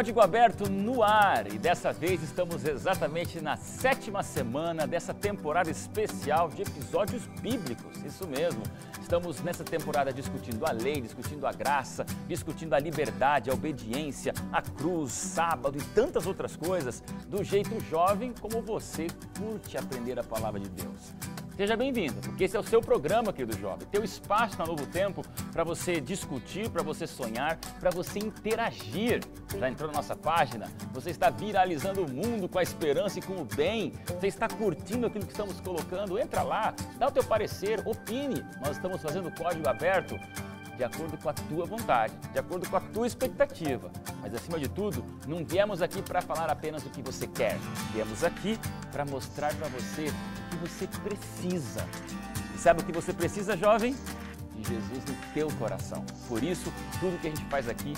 Código Aberto no ar e dessa vez estamos exatamente na 7ª semana dessa temporada especial de episódios bíblicos, isso mesmo. Estamos nessa temporada discutindo a lei, discutindo a graça, discutindo a liberdade, a obediência, a cruz, sábado e tantas outras coisas, do jeito jovem como você curte aprender a palavra de Deus. Seja bem-vindo, porque esse é o seu programa, querido jovem, teu espaço na Novo Tempo para você discutir, para você sonhar, para você interagir. Já entrou na nossa página? Você está viralizando o mundo com a esperança e com o bem? Você está curtindo aquilo que estamos colocando? Entra lá, dá o teu parecer, opine. Nós estamos fazendo o Código Aberto de acordo com a tua vontade, de acordo com a tua expectativa. Mas, acima de tudo, não viemos aqui para falar apenas do que você quer. Viemos aqui para mostrar para você o que você precisa. E sabe o que você precisa, jovem? De Jesus no teu coração. Por isso, tudo que a gente faz aqui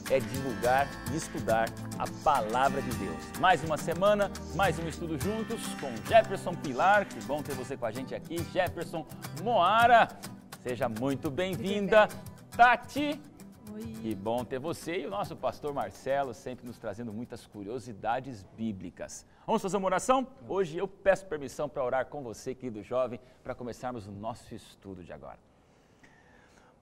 é divulgar e estudar a Palavra de Deus. Mais uma semana, mais um estudo juntos com Jefferson Pilar. Que bom ter você com a gente aqui. Jefferson Moara. Seja muito bem-vinda, Tati. Oi. Que bom ter você e o nosso pastor Marcelo, sempre nos trazendo muitas curiosidades bíblicas. Vamos fazer uma oração? Hoje eu peço permissão para orar com você, querido jovem, para começarmos o nosso estudo de agora.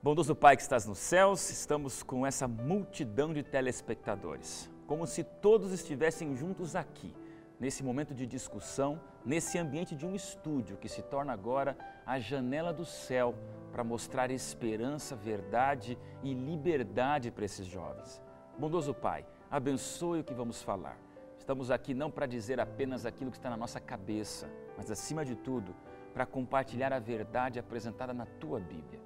Bondoso Pai que estás nos céus, estamos com essa multidão de telespectadores, como se todos estivessem juntos aqui, nesse momento de discussão, nesse ambiente de um estúdio que se torna agora a janela do céu para mostrar esperança, verdade e liberdade para esses jovens. Bondoso Pai, abençoe o que vamos falar. Estamos aqui não para dizer apenas aquilo que está na nossa cabeça, mas acima de tudo, para compartilhar a verdade apresentada na Tua Bíblia.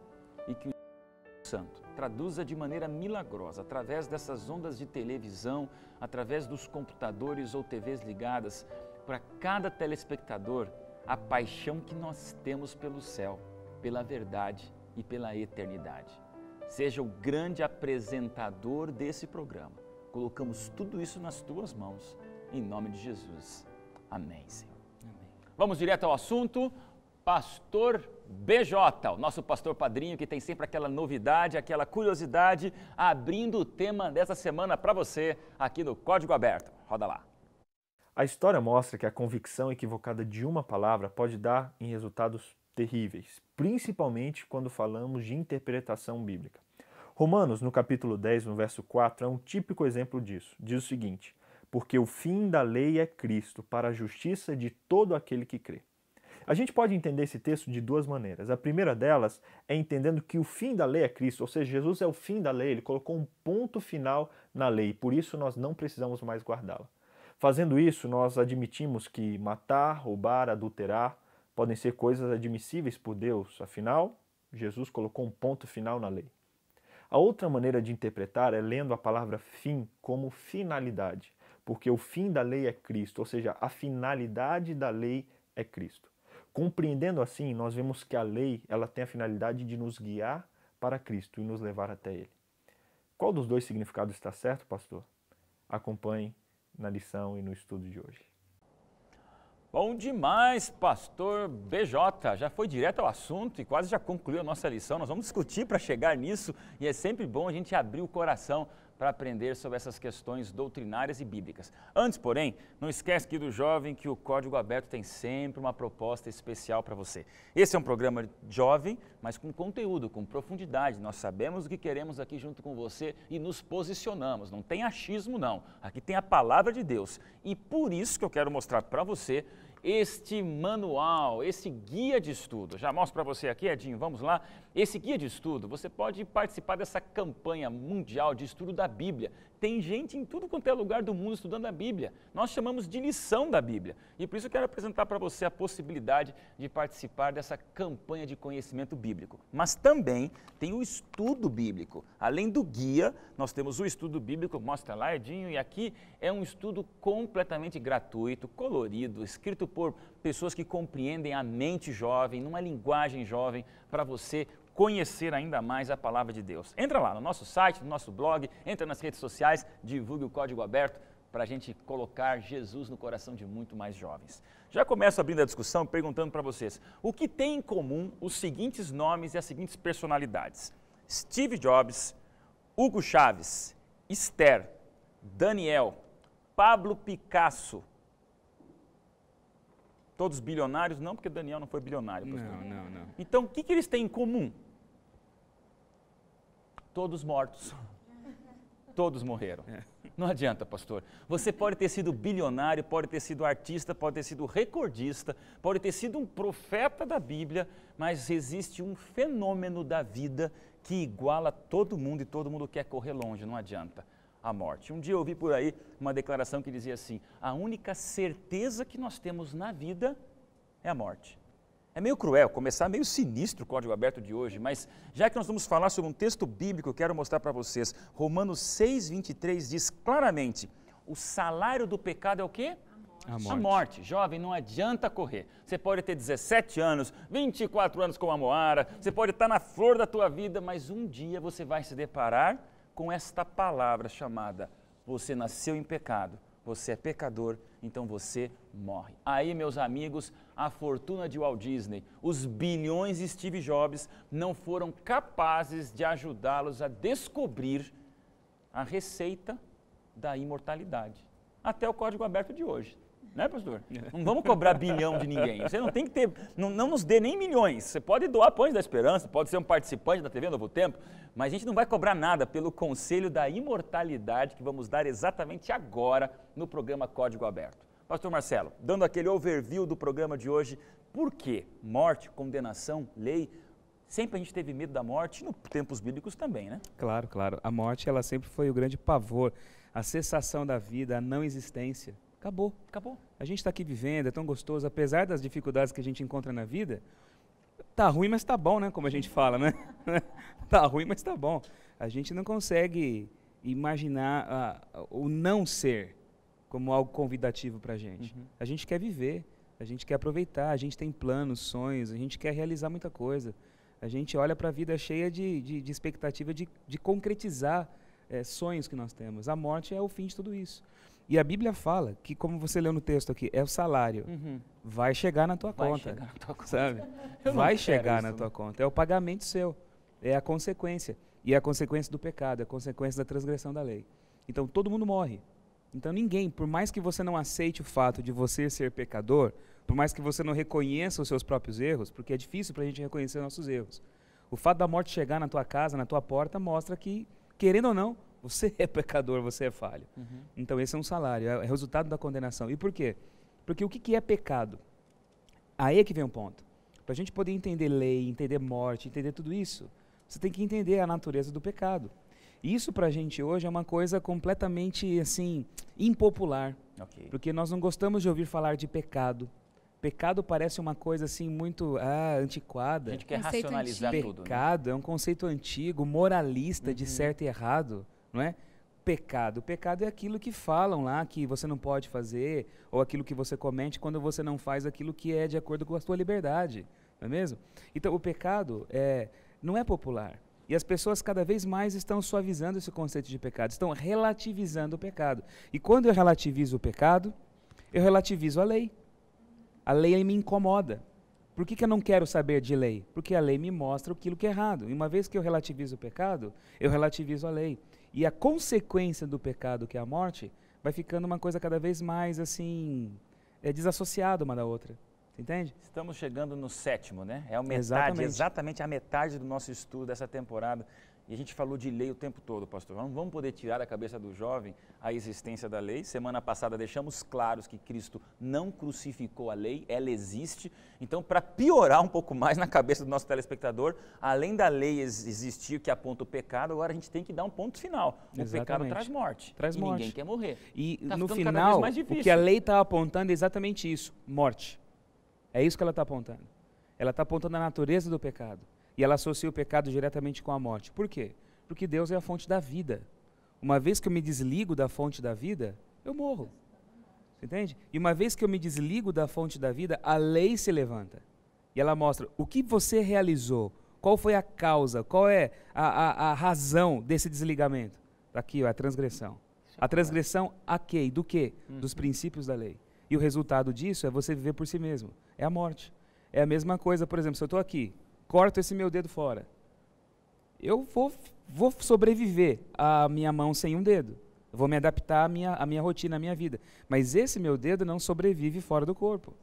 E que o Espírito Santo traduza de maneira milagrosa, através dessas ondas de televisão, através dos computadores ou TVs ligadas, para cada telespectador, a paixão que nós temos pelo céu, pela verdade e pela eternidade. Seja o grande apresentador desse programa. Colocamos tudo isso nas Tuas mãos, em nome de Jesus. Amém, Senhor. Amém. Vamos direto ao assunto. Pastor BJ, o nosso pastor padrinho, que tem sempre aquela novidade, aquela curiosidade, abrindo o tema dessa semana para você, aqui no Código Aberto. Roda lá. A história mostra que a convicção equivocada de uma palavra pode dar em resultados terríveis, principalmente quando falamos de interpretação bíblica. Romanos, no capítulo 10, no verso 4, é um típico exemplo disso. Diz o seguinte: porque o fim da lei é Cristo, para a justiça de todo aquele que crê. A gente pode entender esse texto de duas maneiras. A primeira delas é entendendo que o fim da lei é Cristo, ou seja, Jesus é o fim da lei, ele colocou um ponto final na lei, por isso nós não precisamos mais guardá-la. Fazendo isso, nós admitimos que matar, roubar, adulterar podem ser coisas admissíveis por Deus, afinal, Jesus colocou um ponto final na lei. A outra maneira de interpretar é lendo a palavra fim como finalidade, porque o fim da lei é Cristo, ou seja, a finalidade da lei é Cristo. Compreendendo assim, nós vemos que a lei ela tem a finalidade de nos guiar para Cristo e nos levar até Ele. Qual dos dois significados está certo, pastor? Acompanhe na lição e no estudo de hoje. Bom demais, pastor BJ. Já foi direto ao assunto e quase já concluiu a nossa lição. Nós vamos discutir para chegar nisso e é sempre bom a gente abrir o coração para aprender sobre essas questões doutrinárias e bíblicas. Antes, porém, não esquece aqui do jovem que o Código Aberto tem sempre uma proposta especial para você. Esse é um programa jovem, mas com conteúdo, com profundidade. Nós sabemos o que queremos aqui junto com você e nos posicionamos. Não tem achismo, não. Aqui tem a Palavra de Deus. E por isso que eu quero mostrar para você este manual, esse guia de estudo. Já mostro para você aqui, Edinho, vamos lá. Esse guia de estudo, você pode participar dessa campanha mundial de estudo da Bíblia. Tem gente em tudo quanto é lugar do mundo estudando a Bíblia. Nós chamamos de lição da Bíblia. E por isso eu quero apresentar para você a possibilidade de participar dessa campanha de conhecimento bíblico. Mas também tem o estudo bíblico. Além do guia, nós temos o estudo bíblico, mostra lá, Edinho, e aqui é um estudo completamente gratuito, colorido, escrito por pessoas que compreendem a mente jovem, numa linguagem jovem, para você conhecer ainda mais a Palavra de Deus. Entra lá no nosso site, no nosso blog, entra nas redes sociais, divulgue o Código Aberto para a gente colocar Jesus no coração de muito mais jovens. Já começo abrindo a discussão perguntando para vocês, o que tem em comum os seguintes nomes e as seguintes personalidades? Steve Jobs, Hugo Chávez, Esther, Daniel, Pablo Picasso. Todos bilionários? Não, porque Daniel não foi bilionário. Pastor. Não. Então, o que eles têm em comum? Todos mortos. Todos morreram. Não adianta, pastor. Você pode ter sido bilionário, pode ter sido artista, pode ter sido recordista, pode ter sido um profeta da Bíblia, mas existe um fenômeno da vida que iguala todo mundo e todo mundo quer correr longe, não adianta. A morte. Um dia eu ouvi por aí uma declaração que dizia assim: a única certeza que nós temos na vida é a morte. É meio cruel, começar meio sinistro o Código Aberto de hoje, mas já que nós vamos falar sobre um texto bíblico, eu quero mostrar para vocês. Romanos 6:23 diz claramente: o salário do pecado é o quê? A morte. Jovem, não adianta correr. Você pode ter 17 anos, 24 anos como a Moara, você pode estar na flor da tua vida, mas um dia você vai se deparar com esta palavra chamada: você nasceu em pecado, você é pecador, então você morre. Aí, meus amigos, a fortuna de Walt Disney, os bilhões de Steve Jobs não foram capazes de ajudá-los a descobrir a receita da imortalidade. Até o Código Aberto de hoje. Né, pastor? Não vamos cobrar bilhão de ninguém. Você não tem que ter, não nos dê nem milhões. Você pode doar Pães da Esperança, pode ser um participante da TV Novo Tempo, mas a gente não vai cobrar nada pelo conselho da imortalidade que vamos dar exatamente agora no programa Código Aberto. Pastor Marcelo, dando aquele overview do programa de hoje, por que morte, condenação, lei? Sempre a gente teve medo da morte, nos tempos bíblicos também, né? Claro. A morte, ela sempre foi o grande pavor, a cessação da vida, a não existência. Acabou. A gente está aqui vivendo, é tão gostoso, apesar das dificuldades que a gente encontra na vida, tá ruim, mas tá bom, né? Como a gente fala, né? Tá ruim, mas tá bom. A gente não consegue imaginar o não ser como algo convidativo para a gente. A gente quer viver, a gente quer aproveitar, a gente tem planos, sonhos, a gente quer realizar muita coisa. A gente olha para a vida cheia de expectativa de concretizar sonhos que nós temos. A morte é o fim de tudo isso. E a Bíblia fala que, como você leu no texto aqui, é o salário. Vai chegar na tua conta. Chegar na tua conta. Sabe? Vai chegar na tua conta. É o pagamento seu. É a consequência. E é a consequência do pecado, é a consequência da transgressão da lei. Então, todo mundo morre. Então, ninguém, por mais que você não aceite o fato de você ser pecador, por mais que você não reconheça os seus próprios erros, porque é difícil para a gente reconhecer nossos erros, o fato da morte chegar na tua casa, na tua porta, mostra que, querendo ou não, você é pecador, você é falho. Então esse é um salário, é o resultado da condenação. E por quê? Porque o que é pecado? Aí é que vem um ponto. Para a gente poder entender lei, entender morte, entender tudo isso, você tem que entender a natureza do pecado. E isso para a gente hoje é uma coisa completamente, assim, impopular. Porque nós não gostamos de ouvir falar de pecado. Pecado parece uma coisa assim muito antiquada. A gente quer racionalizar tudo. Pecado é um conceito antigo, moralista, de certo e errado. Não é? Pecado é aquilo que falam lá que você não pode fazer, ou aquilo que você comete quando você não faz aquilo que é de acordo com a sua liberdade, não é mesmo? Então o pecado não é popular, e as pessoas cada vez mais estão suavizando esse conceito de pecado, estão relativizando o pecado, e quando eu relativizo o pecado, eu relativizo a lei me incomoda. Por que eu não quero saber de lei? Porque a lei me mostra aquilo que é errado, e uma vez que eu relativizo o pecado, eu relativizo a lei. E a consequência do pecado, que é a morte, vai ficando uma coisa cada vez mais, assim, desassociada uma da outra. Você entende? Estamos chegando no 7º, né? É a metade, exatamente a metade do nosso estudo dessa temporada. E a gente falou de lei o tempo todo, pastor. Não vamos poder tirar da cabeça do jovem a existência da lei. Semana passada deixamos claros que Cristo não crucificou a lei, ela existe. Então, para piorar um pouco mais na cabeça do nosso telespectador, além da lei existir que aponta o pecado, agora a gente tem que dar um ponto final. O pecado traz morte. Traz morte. Ninguém quer morrer. E no final, o que a lei está apontando é exatamente isso, morte. É isso que ela está apontando. Ela está apontando a natureza do pecado. E ela associa o pecado diretamente com a morte. Por quê? Porque Deus é a fonte da vida. Uma vez que eu me desligo da fonte da vida, eu morro. Você entende? E uma vez que eu me desligo da fonte da vida, a lei se levanta. E ela mostra o que você realizou, qual foi a causa, qual é a razão desse desligamento. Aqui, ó, a transgressão. A transgressão a quê? Do quê? Dos princípios da lei. E o resultado disso é você viver por si mesmo. É a morte. É a mesma coisa, por exemplo, se eu estou aqui, corto esse meu dedo fora, eu vou sobreviver à minha mão sem um dedo. Eu vou me adaptar à minha rotina, à minha vida. Mas esse meu dedo não sobrevive fora do corpo.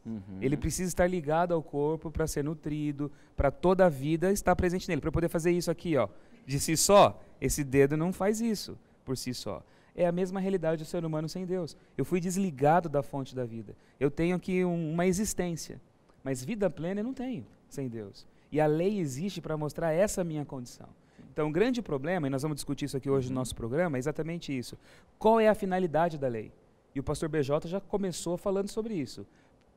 Ele precisa estar ligado ao corpo para ser nutrido, para toda a vida estar presente nele. Para poder fazer isso aqui, ó, de si só, esse dedo não faz isso por si só. É a mesma realidade do ser humano sem Deus. Eu fui desligado da fonte da vida. Eu tenho aqui uma existência, mas vida plena eu não tenho sem Deus. E a lei existe para mostrar essa minha condição. Então, o grande problema, e nós vamos discutir isso aqui hoje no nosso programa, é exatamente isso. Qual é a finalidade da lei? E o pastor BJ já começou falando sobre isso.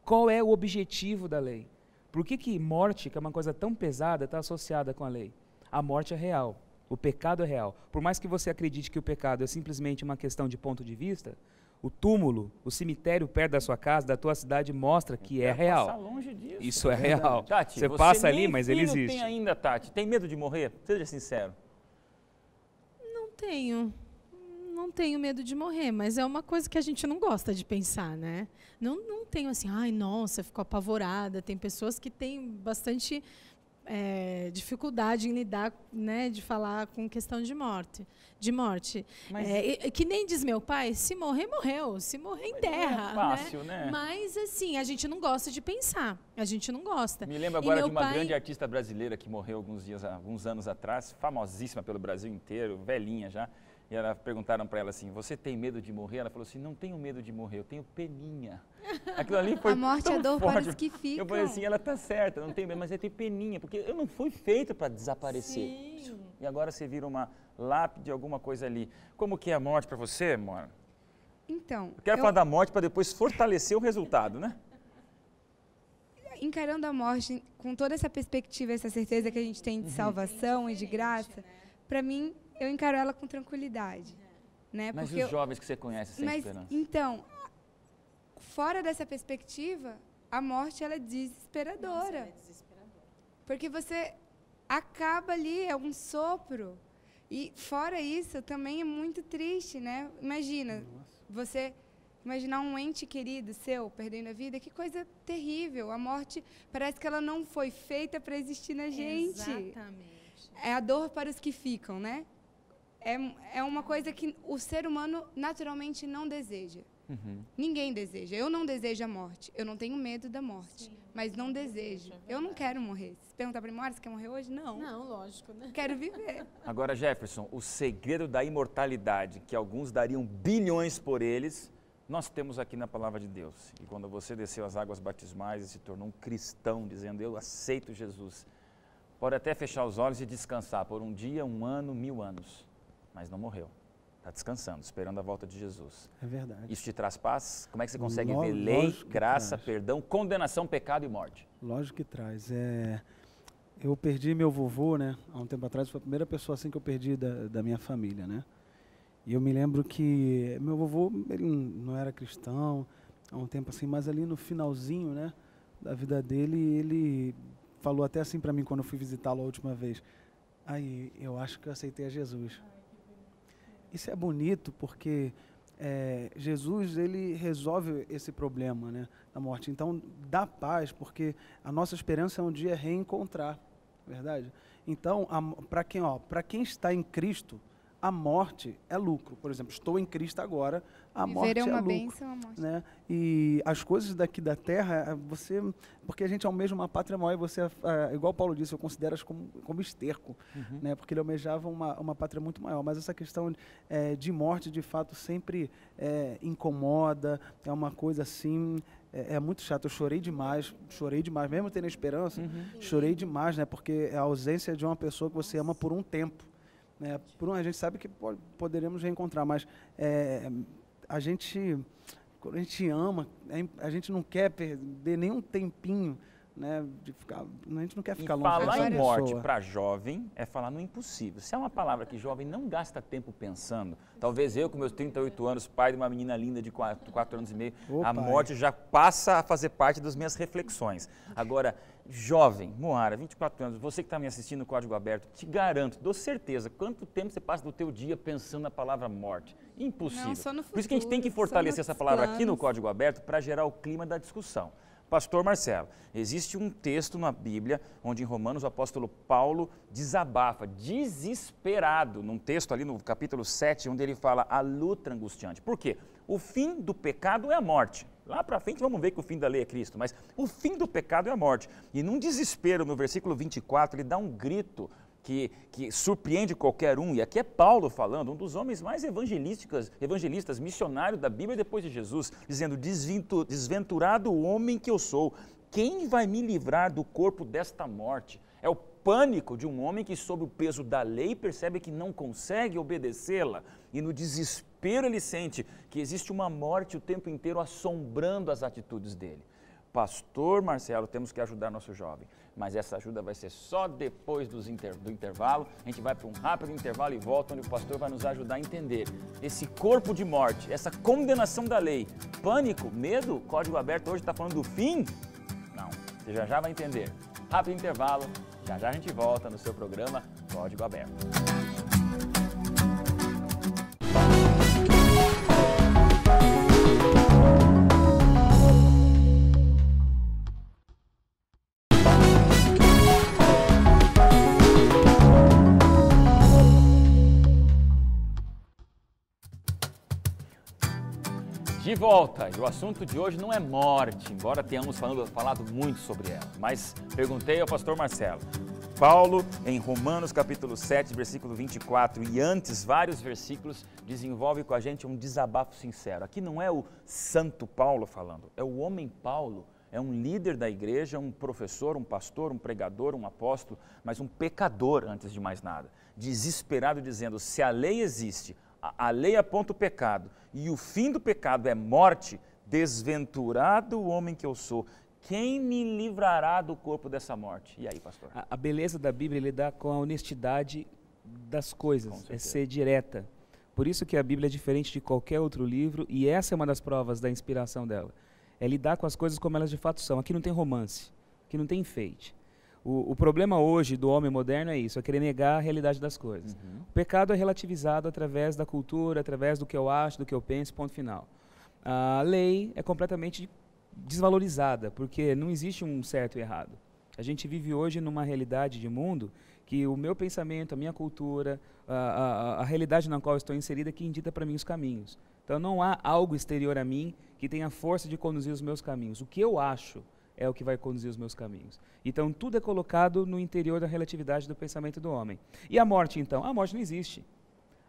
Qual é o objetivo da lei? Por que morte, que é uma coisa tão pesada, está associada com a lei? A morte é real, o pecado é real. Por mais que você acredite que o pecado é simplesmente uma questão de ponto de vista, o túmulo, o cemitério perto da sua casa, da tua cidade, mostra que é real. Passar longe disso. Isso é real. Tati, você passa ali, mas ele existe. Tem ainda, Tati? Tem medo de morrer? Seja sincero. Não tenho. Não tenho medo de morrer, mas é uma coisa que a gente não gosta de pensar, né? Não tenho assim, ai, nossa, ficou apavorada. Tem pessoas que têm bastante dificuldade em lidar, né, de falar com questão de morte. Mas, que nem diz meu pai, se morrer, morreu. Se morrer, enterra. É fácil, né? Mas, assim, a gente não gosta de pensar. A gente não gosta. Me lembro agora de uma grande artista brasileira que morreu alguns anos atrás, famosíssima pelo Brasil inteiro, velhinha já. E perguntaram para ela assim, você tem medo de morrer? Ela falou assim, não tenho medo de morrer, eu tenho peninha. Aquilo ali foi a morte é dor forte. Para os que ficam. Eu falei assim, ela tá certa, não tenho medo, mas eu tenho peninha, porque eu não fui feita para desaparecer. Sim. E agora você vira uma lápide, alguma coisa ali. Como que é a morte para você, amor? Então... Eu quero falar da morte para depois fortalecer o resultado, né? Encarando a morte com toda essa perspectiva, essa certeza que a gente tem de salvação e de graça, para mim, eu encaro ela com tranquilidade. Né? Mas porque os jovens que você conhece sem esperança? Então, fora dessa perspectiva, a morte ela é desesperadora. Nossa, ela é desesperadora. Porque você acaba ali, é um sopro. E fora isso, também é muito triste, né? Imagina, você imaginar um ente querido seu perdendo a vida, que coisa terrível. A morte parece que ela não foi feita para existir na gente. Exatamente. É a dor para os que ficam, né? É uma coisa que o ser humano naturalmente não deseja. Ninguém deseja. Eu não desejo a morte. Eu não tenho medo da morte. Sim, mas não desejo. Eu não quero morrer. Se perguntar para mim, você quer morrer hoje? Não. Não, lógico, né? Quero viver. Agora, Jefferson, o segredo da imortalidade, que alguns dariam bilhões por eles, nós temos aqui na Palavra de Deus. E quando você desceu as águas batismais e se tornou um cristão, dizendo, eu aceito Jesus, pode até fechar os olhos e descansar por um dia, 1 ano, 1000 anos. Mas não morreu. Está descansando, esperando a volta de Jesus. É verdade. Isso te traz paz? Como é que você consegue ver lei, graça, perdão, condenação, pecado e morte? Lógico que traz. Eu perdi meu vovô, né? Há um tempo atrás, foi a primeira pessoa assim que eu perdi da minha família, né? E eu me lembro que meu vovô, ele não era cristão, há um tempo assim, mas ali no finalzinho, né, da vida dele, ele falou até assim para mim quando eu fui visitá-lo a última vez. Aí, eu acho que eu aceitei a Jesus. Isso é bonito porque Jesus, ele resolve esse problema, né, da morte. Então, dá paz, porque a nossa esperança é um dia reencontrar, verdade? Então, para quem está em Cristo, a morte é lucro. Por exemplo, estou em Cristo agora, a morte é lucro. Bênção, a morte. Né? E as coisas daqui da terra, porque a gente almeja uma pátria maior, e você, igual Paulo disse, eu considero como esterco, né? Porque ele almejava uma pátria muito maior. Mas essa questão de morte, de fato, sempre incomoda, é uma coisa assim... É muito chato, eu chorei demais, mesmo tendo esperança, chorei demais, né? Porque é a ausência de uma pessoa que você ama por um tempo. A gente sabe que poderemos reencontrar, mas quando a gente ama, a gente não quer perder nenhum tempinho, né, a gente não quer ficar longe. Falar em morte para jovem é falar no impossível. Se é uma palavra que jovem não gasta tempo pensando, talvez eu com meus 38 anos, pai de uma menina linda de 4 anos e meio, a morte já passa a fazer parte das minhas reflexões. Agora, jovem, Moara, 24 anos, você que está me assistindo no Código Aberto, te garanto, dou certeza, quanto tempo você passa do teu dia pensando na palavra morte? Impossível. Não, só no futuro, por isso que a gente tem que fortalecer essa palavra aqui no Código Aberto para gerar o clima da discussão. Pastor Marcelo, existe um texto na Bíblia onde em Romanos o apóstolo Paulo desabafa, desesperado, num texto ali no capítulo 7, onde ele fala a luta angustiante. Por quê? O fim do pecado é a morte. Lá para frente vamos ver que o fim da lei é Cristo, mas o fim do pecado é a morte. E num desespero, no versículo 24, ele dá um grito que surpreende qualquer um, e aqui é Paulo falando, um dos homens mais evangelistas, missionários da Bíblia depois de Jesus, dizendo, desventurado o homem que eu sou, quem vai me livrar do corpo desta morte? É o pânico de um homem que sob o peso da lei percebe que não consegue obedecê-la, e no desespero ele sente que existe uma morte o tempo inteiro assombrando as atitudes dele. Pastor Marcelo, temos que ajudar nosso jovem, mas essa ajuda vai ser só depois do intervalo. A gente vai para um rápido intervalo e volta, onde o pastor vai nos ajudar a entender esse corpo de morte, essa condenação da lei. Pânico, medo, código aberto hoje está falando do fim? Não, você já vai entender. Rápido intervalo, já a gente volta no seu programa Código Aberto. De volta, e o assunto de hoje não é morte, embora tenhamos falado muito sobre ela, mas perguntei ao pastor Marcelo. Paulo, em Romanos capítulo 7, versículo 24, e antes vários versículos, desenvolve com a gente um desabafo sincero. Aqui não é o santo Paulo falando, é o homem Paulo, é um líder da igreja, um professor, um pastor, um pregador, um apóstolo, mas um pecador antes de mais nada. Desesperado dizendo, se a lei existe, a lei aponta o pecado e o fim do pecado é morte, desventurado o homem que eu sou, quem me livrará do corpo dessa morte? E aí, pastor? A beleza da Bíblia é lidar com a honestidade das coisas, é ser direta. Por isso que a Bíblia é diferente de qualquer outro livro e essa é uma das provas da inspiração dela. É lidar com as coisas como elas de fato são. Aqui não tem romance, aqui não tem enfeite. O problema hoje do homem moderno é isso, é querer negar a realidade das coisas. O pecado é relativizado através da cultura, através do que eu acho, do que eu penso, ponto final. A lei é completamente desvalorizada, porque não existe um certo e errado. A gente vive hoje numa realidade de mundo que o meu pensamento, a minha cultura, a realidade na qual eu estou inserida que indica para mim os caminhos. Então não há algo exterior a mim que tenha força de conduzir os meus caminhos. O que eu acho é o que vai conduzir os meus caminhos. Então, tudo é colocado no interior da relatividade do pensamento do homem. E a morte, então? A morte não existe.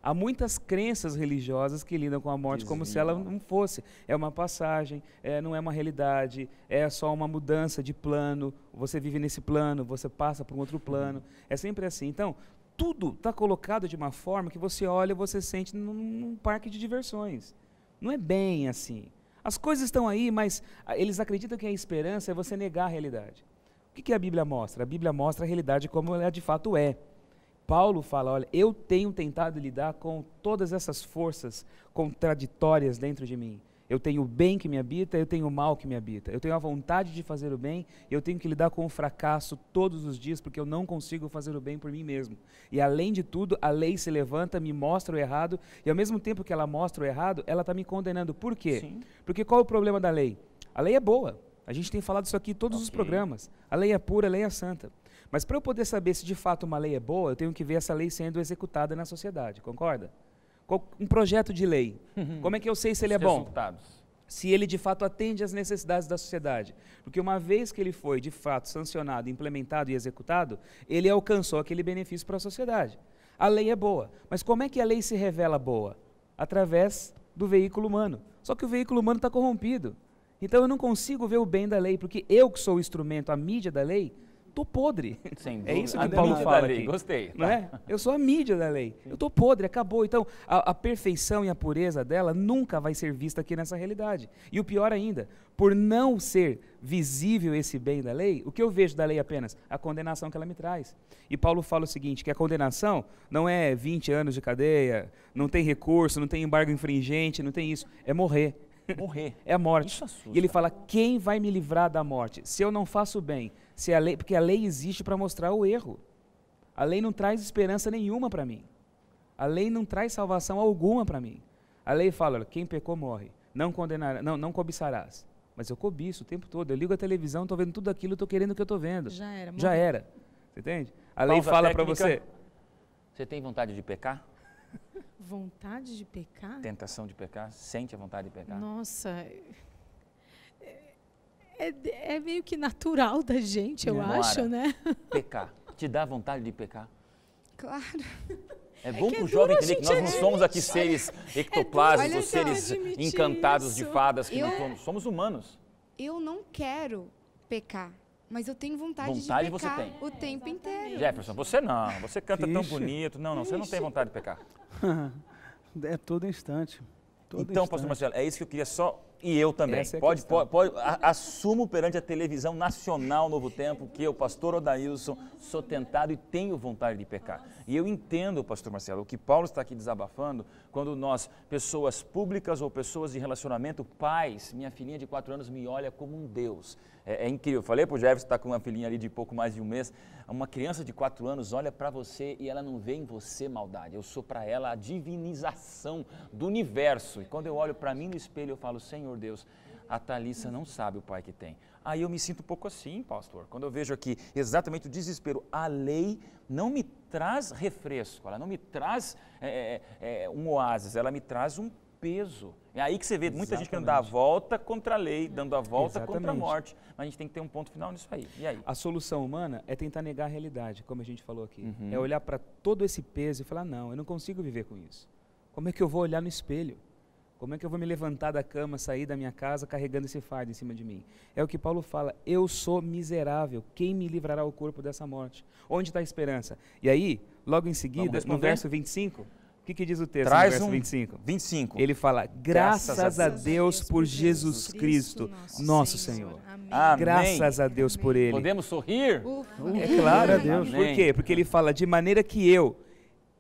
Há muitas crenças religiosas que lidam com a morte como se ela não fosse. É uma passagem, não é uma realidade, é só uma mudança de plano. Você vive nesse plano, você passa para um outro plano. É sempre assim. Então, tudo está colocado de uma forma que você olha e você sente num parque de diversões. Não é bem assim. As coisas estão aí, mas eles acreditam que a esperança é você negar a realidade. O que a Bíblia mostra? A Bíblia mostra a realidade como ela de fato é. Paulo fala, olha, eu tenho tentado lidar com todas essas forças contraditórias dentro de mim. Eu tenho o bem que me habita, eu tenho o mal que me habita. Eu tenho a vontade de fazer o bem, eu tenho que lidar com o fracasso todos os dias, porque eu não consigo fazer o bem por mim mesmo. E além de tudo, a lei se levanta, me mostra o errado, e ao mesmo tempo que ela mostra o errado, ela está me condenando. Por quê? Sim. Porque qual é o problema da lei? A lei é boa. A gente tem falado isso aqui em todos os programas. A lei é pura, a lei é santa. Mas para eu poder saber se de fato uma lei é boa, eu tenho que ver essa lei sendo executada na sociedade, concorda? Um projeto de lei, como é que eu sei se ele é bom? Resultados. Se ele de fato atende às necessidades da sociedade. Porque uma vez que ele foi de fato sancionado, implementado e executado, ele alcançou aquele benefício para a sociedade. A lei é boa, mas como é que a lei se revela boa? Através do veículo humano. Só que o veículo humano está corrompido. Então eu não consigo ver o bem da lei, porque eu que sou o instrumento, a mídia da lei, estou podre. Sem é isso que a Paulo fala lei, aqui. Gostei. Não é? Eu sou a mídia da lei. Eu estou podre, acabou. Então, a perfeição e a pureza dela nunca vai ser vista aqui nessa realidade. E o pior ainda, por não ser visível esse bem da lei, o que eu vejo da lei apenas? A condenação que ela me traz. E Paulo fala o seguinte, que a condenação não é 20 anos de cadeia, não tem recurso, não tem embargo infringente, não tem isso. É morrer. Morrer. É a morte. Isso assusta. E ele fala, quem vai me livrar da morte? Se eu não faço bem, se a lei, porque a lei existe para mostrar o erro. A lei não traz esperança nenhuma para mim. A lei não traz salvação alguma para mim. A lei fala, olha, quem pecou morre, não condenarás, não cobiçarás. Mas eu cobiço o tempo todo. Eu ligo a televisão, estou vendo tudo aquilo, estou querendo o que eu estou vendo. Já era. Já morreu. era. Você entende? A lei Pausa fala para técnica. você. Você tem vontade de pecar? Vontade de pecar? Tentação de pecar? Sente a vontade de pecar? Nossa, é meio que natural da gente, eu acho, né? Pecar. Te dá vontade de pecar? Claro. É bom que para o é jovem duro entender que a nós não gente somos aqui seres ectoplásmicos, Olha ou só, seres admitir encantados de isso. fadas que não Eu- somos. Somos humanos. Eu não quero pecar, mas eu tenho vontade Vontade de você pecar tem. o tempo inteiro. Jefferson, você não. Você canta tão Ixi. bonito. Não, você não tem vontade de pecar. É todo instante. Todo Então, instante. pastor Marcelo, é isso que eu queria só... E eu também. Essa é a Pode, questão. assumo perante a televisão nacional Novo Tempo que eu, pastor Odailson, sou tentado e tenho vontade de pecar. E eu entendo, pastor Marcelo, o que Paulo está aqui desabafando, quando nós, pessoas públicas ou pessoas de relacionamento, pais, minha filhinha de 4 anos me olha como um Deus. É incrível. Eu falei para o Jefferson, está com uma filhinha ali de pouco mais de um mês, uma criança de 4 anos olha para você e ela não vê em você maldade. Eu sou para ela a divinização do universo. E quando eu olho para mim no espelho, eu falo, Senhor Deus, a Thalissa não sabe o pai que tem. Aí eu me sinto um pouco assim, pastor, quando eu vejo aqui exatamente o desespero. A lei não me traz refresco, ela não me traz um oásis, ela me traz um peso. É aí que você vê muita gente que dá a volta contra a lei, dando a volta contra a Exatamente. morte. Mas a gente tem que ter um ponto final nisso aí. E aí? A solução humana é tentar negar a realidade, como a gente falou aqui. É olhar para todo esse peso e falar, não, eu não consigo viver com isso. Como é que eu vou olhar no espelho? Como é que eu vou me levantar da cama, sair da minha casa carregando esse fardo em cima de mim? É o que Paulo fala, eu sou miserável, quem me livrará o corpo dessa morte? Onde está a esperança? E aí, logo em seguida, no responder? verso 25, o que diz o texto Traz no verso um 25? 25. Ele fala, graças a Deus por Jesus Cristo, nosso Senhor. Amém. Amém. Graças a Deus por Ele. Podemos sorrir? É claro a Deus. Amém. Por quê? Porque ele fala, de maneira que eu,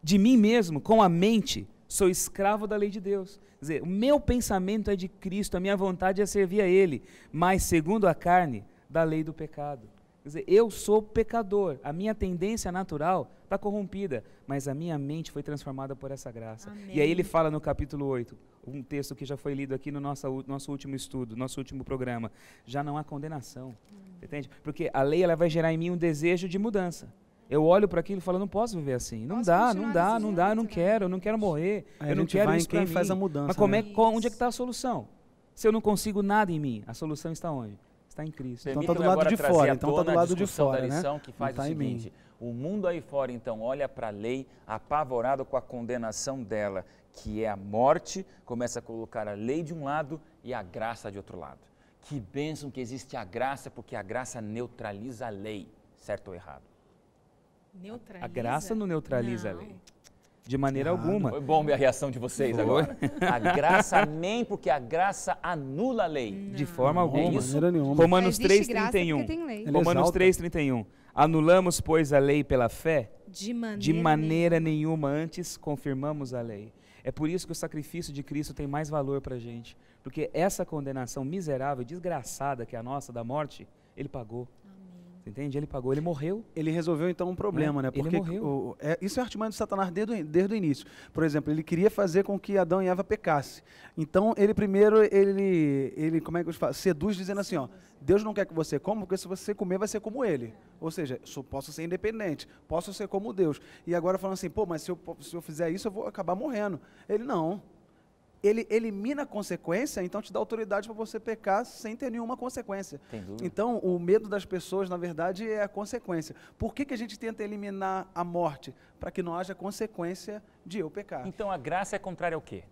de mim mesmo, com a mente, sou escravo da lei de Deus. Quer dizer, o meu pensamento é de Cristo, a minha vontade é servir a Ele, mas segundo a carne, da lei do pecado. Quer dizer, eu sou pecador, a minha tendência natural está corrompida, mas a minha mente foi transformada por essa graça. Amém. E aí ele fala no capítulo 8, um texto que já foi lido aqui no nosso último estudo, nosso último programa, já não há condenação, entende? Porque a lei ela vai gerar em mim um desejo de mudança. Eu olho para aquilo e falo, não posso viver assim, não Posso dá, continuar não dá, desse não dá, jeito, eu não quero morrer, Aí eu a não gente quero vai em isso para quem mim. faz a mudança, Mas como né? onde é que está a solução? Se eu não consigo nada em mim, a solução está onde? Está em Cristo. Então tá Permita-me do lado agora de trazer fora, à então tá tona do a lado de discussão fora, da né? lição que faz Não tá o em mim. seguinte, o mundo aí fora então olha para a lei apavorado com a condenação dela, que é a morte, começa a colocar a lei de um lado e a graça de outro lado. Que bênção que existe a graça, porque a graça neutraliza a lei, certo ou errado? Neutraliza? A graça não neutraliza Não. a lei. De maneira alguma. Foi bom ver a reação de vocês agora. A graça, amém, porque a graça anula a lei. De forma alguma. isso? De maneira nenhuma. Romanos Só existe graça 3:31. porque tem lei. Ele Romanos exalta. 3:31. Anulamos, pois, a lei pela fé? De maneira, De maneira nenhuma, antes confirmamos a lei. É por isso que o sacrifício de Cristo tem mais valor para a gente. Porque essa condenação miserável, desgraçada que é a nossa, da morte, Ele pagou. Você entende? Ele pagou, Ele morreu. Ele resolveu então um problema, né? Ele Porque morreu. isso é artimanha de Satanás desde o início. Por exemplo, ele queria fazer com que Adão e Eva pecassem. Então, ele primeiro, como é que eu falo? Seduz dizendo assim, ó, Deus não quer que você coma, porque se você comer vai ser como ele. Ou seja, posso ser independente, posso ser como Deus. E agora falando assim, pô, mas se eu fizer isso, eu vou acabar morrendo. Ele não. Ele elimina a consequência, então te dá autoridade para você pecar sem ter nenhuma consequência. Tem dúvida. Então, o medo das pessoas, na verdade, é a consequência. Por que a gente tenta eliminar a morte? Para que não haja consequência de eu pecar. Então a graça é contrária ao quê?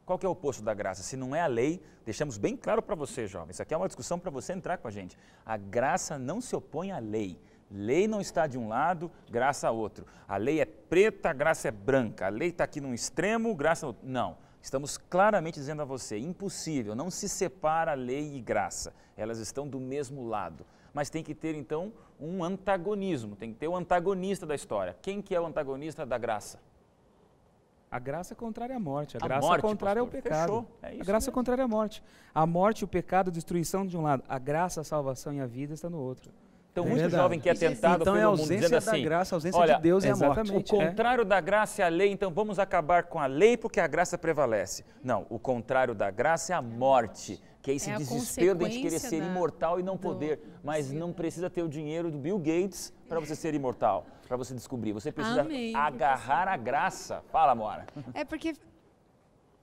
Qual que é o oposto da graça? Se não é a lei, deixamos bem claro para você, jovem. Isso aqui é uma discussão para você entrar com a gente. A graça não se opõe à lei. Lei não está de um lado, graça a outro. A lei é preta, a graça é branca. A lei está aqui num extremo, graça no outro. Não. Estamos claramente dizendo a você, impossível, não se separa lei e graça. Elas estão do mesmo lado. Mas tem que ter, então, um antagonismo. Tem que ter o antagonista da história. Quem que é o antagonista da graça? A graça é contrária à morte, a A graça morte, é contrária ao pastor. pecado. Fechou. É isso A graça é mesmo. contrária à morte. A morte, o pecado, a destruição de um lado. A graça, a salvação e a vida está no outro. Então, muito jovem que é tentado então, pelo mundo, dizendo assim... Então, é a ausência da graça, a ausência olha, de Deus é a morte. O contrário da graça é a lei, então vamos acabar com a lei porque a graça prevalece. Não, o contrário da graça é a morte, que é esse desespero de a gente querer ser imortal e não poder. Mas não precisa ter o dinheiro do Bill Gates para você ser imortal, para você descobrir. Você precisa agarrar a graça. Fala, Moara. É porque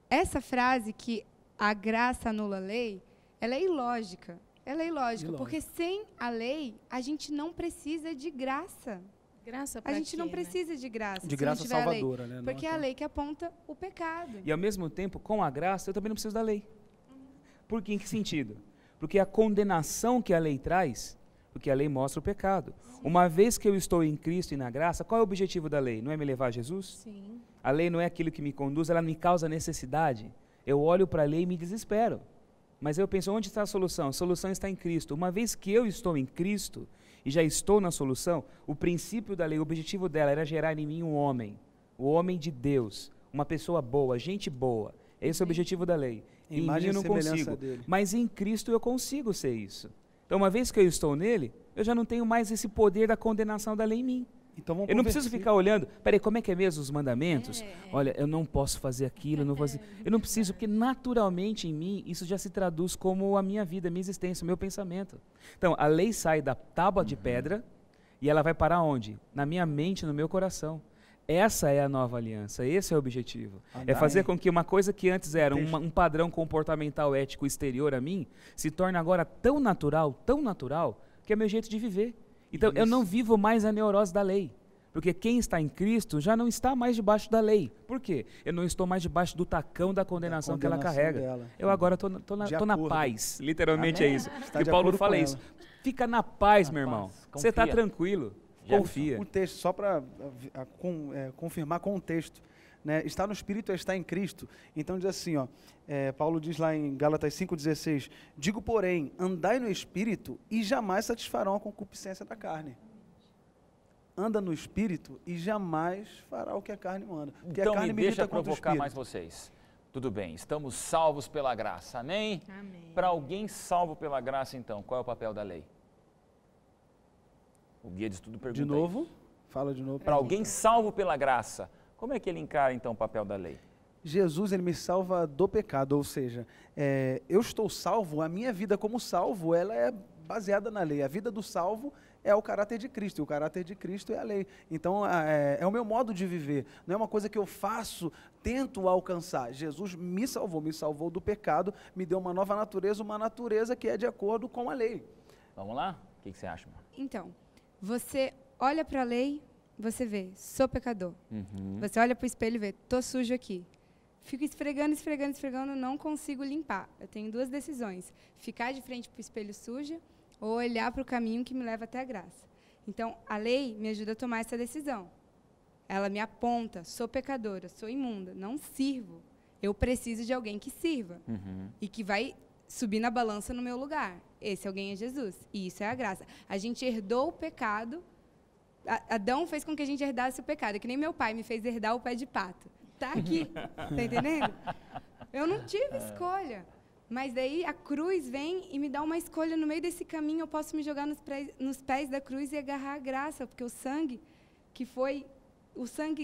essa frase que a graça anula a lei, ela é ilógica. Ela é ilógica, porque sem a lei, a gente não precisa de graça. Graça pra A gente quê, não precisa de graça. De graça salvadora, né? Porque é a lei que aponta o pecado. E ao mesmo tempo, com a graça, eu também não preciso da lei. Por quê? Em que sentido? Porque a condenação que a lei traz, porque a lei mostra o pecado. Uma vez que eu estou em Cristo e na graça, qual é o objetivo da lei? Não é me levar a Jesus? Sim. A lei não é aquilo que me conduz, ela me causa necessidade. Eu olho para a lei e me desespero. Mas eu penso, onde está a solução? A solução está em Cristo. Uma vez que eu estou em Cristo e já estou na solução, o princípio da lei, o objetivo dela era gerar em mim um homem, o homem de Deus, uma pessoa boa, gente boa. Esse é o objetivo da lei. Em mim eu não consigo, mas em Cristo eu consigo ser isso. Então, uma vez que eu estou nele, eu já não tenho mais esse poder da condenação da lei em mim. Então, eu não preciso ficar olhando, peraí, como é que é mesmo os mandamentos? Olha, eu não posso fazer aquilo, eu não preciso, porque naturalmente em mim isso já se traduz como a minha vida, a minha existência, o meu pensamento. Então, a lei sai da tábua de pedra e ela vai parar onde? Na minha mente, no meu coração. Essa é a nova aliança, esse é o objetivo. É fazer com que uma coisa que antes era um padrão comportamental ético exterior a mim, se torne agora tão natural, que é o meu jeito de viver. Então, eu não vivo mais a neurose da lei, porque quem está em Cristo já não está mais debaixo da lei. Por quê? Eu não estou mais debaixo do tacão da condenação que ela carrega. Dela. Eu agora estou na paz, literalmente é isso. E Paulo fala isso. Fica na paz, meu irmão. Você está tranquilo, confia. Um texto, só para confirmar com o texto. Né? Está no Espírito, está em Cristo. Então diz assim, ó, Paulo diz lá em Gálatas 5,16, digo, porém, andai no Espírito e jamais satisfarão a concupiscência da carne. Anda no Espírito e jamais fará o que a carne manda. Porque então a carne me deixa provocar mais vocês. Tudo bem, estamos salvos pela graça, amém? Amém. Para alguém salvo pela graça, então, qual é o papel da lei? O guia de estudo pergunta de novo, isso. Fala de novo. Para alguém salvo pela graça, como é que ele encara, então, o papel da lei? Jesus, ele me salva do pecado, ou seja, eu estou salvo, a minha vida como salvo, ela é baseada na lei. A vida do salvo é o caráter de Cristo, e o caráter de Cristo é a lei. Então, é o meu modo de viver, não é uma coisa que eu faço, tento alcançar. Jesus me salvou do pecado, me deu uma nova natureza, uma natureza que é de acordo com a lei. Vamos lá? O que você acha, Mar? Então, você olha para a lei, você vê, sou pecador. Você olha para o espelho e vê, tô sujo aqui. Fico esfregando, não consigo limpar. Eu tenho duas decisões, ficar de frente para o espelho sujo ou olhar para o caminho que me leva até a graça. Então, a lei me ajuda a tomar essa decisão. Ela me aponta, sou pecadora, sou imunda, não sirvo. Eu preciso de alguém que sirva e que vai subir na balança no meu lugar. Esse alguém é Jesus, e isso é a graça. A gente herdou o pecado. Adão fez com que a gente herdasse o pecado, é que nem meu pai me fez herdar o pé de pato. Tá aqui, tá entendendo? Eu não tive escolha, mas daí a cruz vem e me dá uma escolha no meio desse caminho, eu posso me jogar nos pés da cruz e agarrar a graça, porque o sangue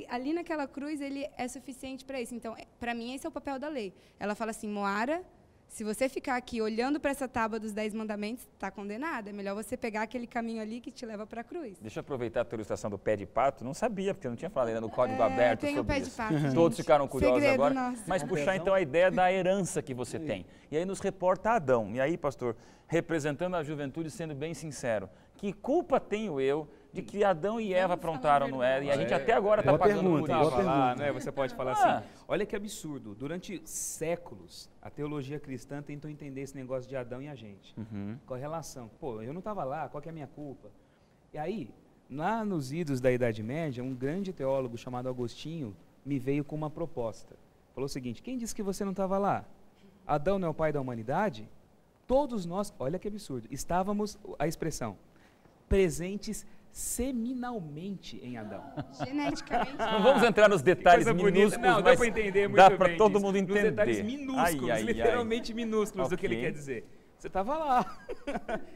ali naquela cruz, ele é suficiente para isso. Então, para mim, esse é o papel da lei. Ela fala assim, Moara, se você ficar aqui olhando para essa tábua dos 10 mandamentos, está condenada. É melhor você pegar aquele caminho ali que te leva para a cruz. Deixa eu aproveitar a tua ilustração do pé de pato. Não sabia, porque eu não tinha falado ainda no código aberto tem sobre o pé isso. De pato, Todos ficaram curiosos segredo agora. Nosso. Mas puxar então a ideia da herança que você tem. E aí nos reporta Adão. E aí, pastor, representando a juventude, sendo bem sincero, que culpa tenho eu de que Adão e Eva aprontaram no Éden? E a gente até agora está pagando por isso. Né? Você pode falar assim, olha que absurdo, durante séculos a teologia cristã tentou entender esse negócio de Adão e a gente. Qual a relação? Pô, eu não estava lá, qual que é a minha culpa? E aí, lá nos idos da Idade Média, um grande teólogo chamado Agostinho me veio com uma proposta. Falou o seguinte, quem disse que você não estava lá? Adão não é o pai da humanidade? Todos nós, olha que absurdo, estávamos, a expressão, presentes seminalmente em Adão. Geneticamente. Não vamos entrar nos detalhes minúsculos, não, mas dá para entender muito dá bem para todo mundo entender. Nos detalhes minúsculos, literalmente minúsculos do que ele quer dizer. Você estava lá.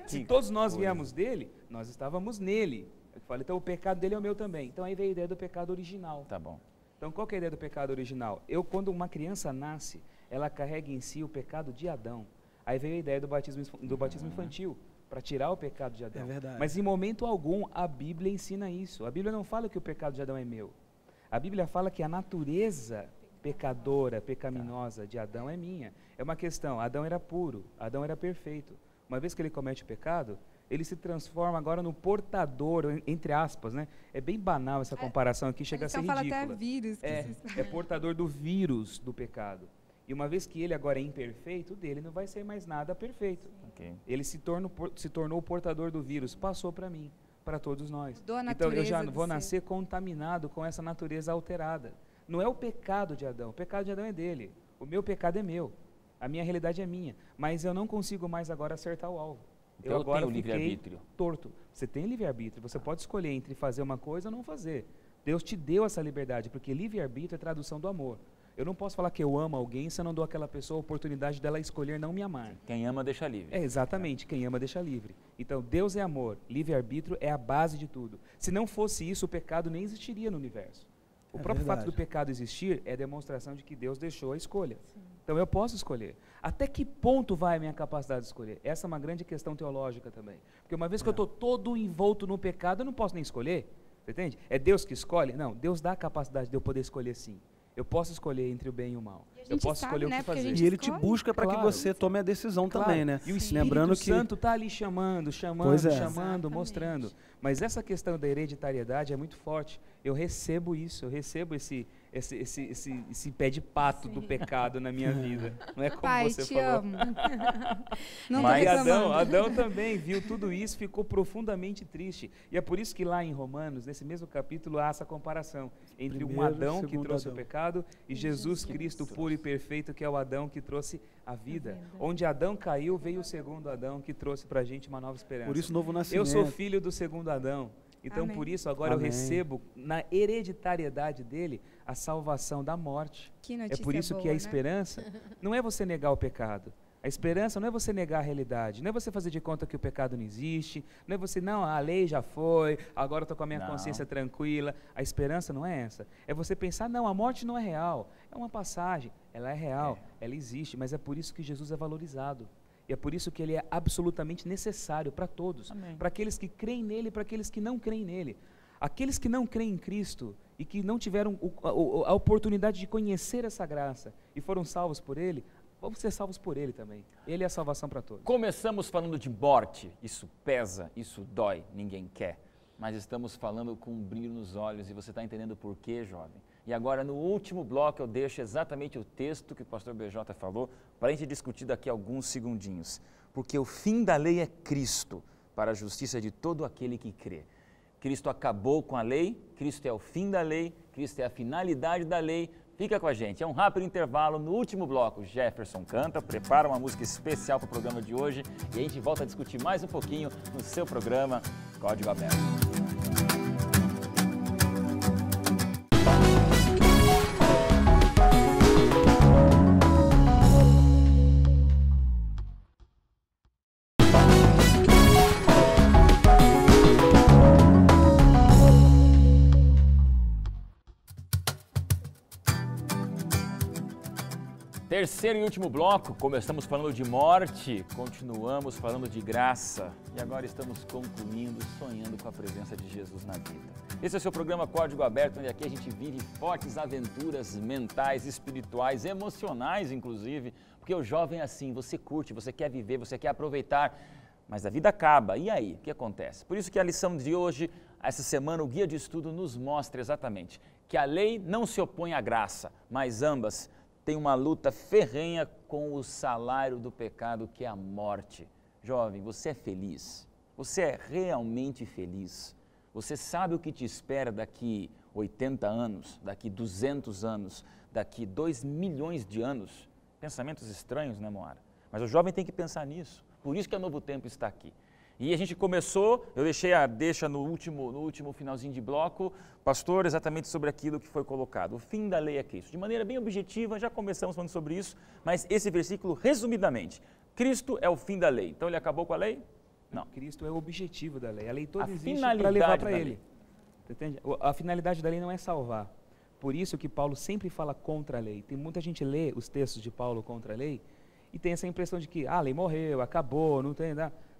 Se todos nós viemos dele, nós estávamos nele. Eu falo, então o pecado dele é o meu também. Então aí veio a ideia do pecado original. Tá bom. Então qual que é a ideia do pecado original? Quando uma criança nasce, ela carrega em si o pecado de Adão. Aí veio a ideia do batismo infantil, para tirar o pecado de Adão. É verdade. Mas em momento algum a Bíblia ensina isso. A Bíblia não fala que o pecado de Adão é meu. A Bíblia fala que a natureza pecadora, pecaminosa de Adão é minha. É uma questão, Adão era puro, Adão era perfeito. Uma vez que ele comete o pecado, ele se transforma agora no portador, entre aspas, né? É bem banal essa comparação aqui, chega a ser ridícula. Fala até vírus. É portador do vírus do pecado. E uma vez que ele agora é imperfeito, dele não vai ser mais nada perfeito. Okay. Ele se tornou o portador do vírus, passou para mim, para todos nós. Então eu já vou nascer contaminado com essa natureza alterada. Não é o pecado de Adão, o pecado de Adão é dele. O meu pecado é meu, a minha realidade é minha. Mas eu não consigo mais agora acertar o alvo. Então eu agora tenho livre-arbítrio. Torto. Você tem livre-arbítrio, você pode escolher entre fazer uma coisa ou não fazer. Deus te deu essa liberdade, porque livre-arbítrio é tradução do amor. Eu não posso falar que eu amo alguém se eu não dou àquela pessoa a oportunidade dela escolher não me amar. Quem ama deixa livre. É, exatamente, quem ama deixa livre. Então, Deus é amor, livre-arbítrio é a base de tudo. Se não fosse isso, o pecado nem existiria no universo. O próprio fato do pecado existir é demonstração de que Deus deixou a escolha. Sim. Então, eu posso escolher. Até que ponto vai a minha capacidade de escolher? Essa é uma grande questão teológica também. Porque uma vez que eu estou todo envolto no pecado, eu não posso nem escolher. Você entende? É Deus que escolhe? Não, Deus dá a capacidade de eu poder escolher sim. Eu posso escolher entre o bem e o mal. Eu posso escolher o que fazer. E ele te busca para que você tome a decisão também, né? E o Espírito Santo está ali chamando, mostrando. Mas essa questão da hereditariedade é muito forte. Eu recebo isso, eu recebo esse pé de pato do pecado na minha vida. Não é como Pai, você te falou. amo. Mas Adão também viu tudo isso, ficou profundamente triste. E é por isso que lá em Romanos, nesse mesmo capítulo, há essa comparação entre um Adão que trouxe o pecado e Jesus Cristo puro e perfeito, que é o Adão que trouxe a vida. Onde Adão caiu, veio o segundo Adão que trouxe para a gente uma nova esperança. Por isso, novo nascimento. Eu sou filho do segundo Adão. Então, Amém. Por isso, agora eu recebo, na hereditariedade dele, a salvação da morte. É por isso boa, que a esperança não é você negar o pecado. A esperança não é você negar a realidade, não é você fazer de conta que o pecado não existe, não é você, não, a lei já foi, agora eu estou com a minha consciência tranquila. A esperança não é essa. É você pensar, não, a morte não é real, é uma passagem, ela é real, ela existe, mas é por isso que Jesus é valorizado. E é por isso que ele é absolutamente necessário para todos, para aqueles que creem nele e para aqueles que não creem nele. Aqueles que não creem em Cristo e que não tiveram a oportunidade de conhecer essa graça e foram salvos por ele, vamos ser salvos por ele também. Ele é a salvação para todos. Começamos falando de morte, isso pesa, isso dói, ninguém quer. Mas estamos falando com um brilho nos olhos e você está entendendo por quê, jovem? E agora, no último bloco, eu deixo exatamente o texto que o pastor BJ falou para a gente discutir daqui a alguns segundinhos. Porque o fim da lei é Cristo, para a justiça de todo aquele que crê. Cristo acabou com a lei, Cristo é o fim da lei, Cristo é a finalidade da lei. Fica com a gente, é um rápido intervalo. No último bloco, Jefferson canta, prepara uma música especial para o programa de hoje e a gente volta a discutir mais um pouquinho no seu programa Código Aberto. Terceiro e último bloco, começamos falando de morte, continuamos falando de graça e agora estamos concluindo, sonhando com a presença de Jesus na vida. Esse é o seu programa Código Aberto, onde aqui a gente vive fortes aventuras mentais, espirituais, emocionais inclusive, porque o jovem é assim, você curte, você quer viver, você quer aproveitar, mas a vida acaba, e aí, o que acontece? Por isso que a lição de hoje, essa semana, o guia de estudo nos mostra exatamente que a lei não se opõe à graça, mas ambas tem uma luta ferrenha com o salário do pecado, que é a morte. Jovem, você é feliz? Você é realmente feliz? Você sabe o que te espera daqui 80 anos, daqui 200 anos, daqui 2 milhões de anos? Pensamentos estranhos, né, Moara? Mas o jovem tem que pensar nisso. Por isso que a Novo Tempo está aqui. E a gente começou, eu deixei a deixa no último finalzinho de bloco, pastor, exatamente sobre aquilo que foi colocado. O fim da lei é Cristo. De maneira bem objetiva, já começamos falando sobre isso, mas esse versículo, resumidamente, Cristo é o fim da lei. Então ele acabou com a lei? Não. Cristo é o objetivo da lei. A lei toda existe finalidade para levar da para lei. ele. Entende? A finalidade da lei não é salvar. Por isso que Paulo sempre fala contra a lei. Tem muita gente lê os textos de Paulo contra a lei e tem essa impressão de que a lei morreu, acabou, não tem,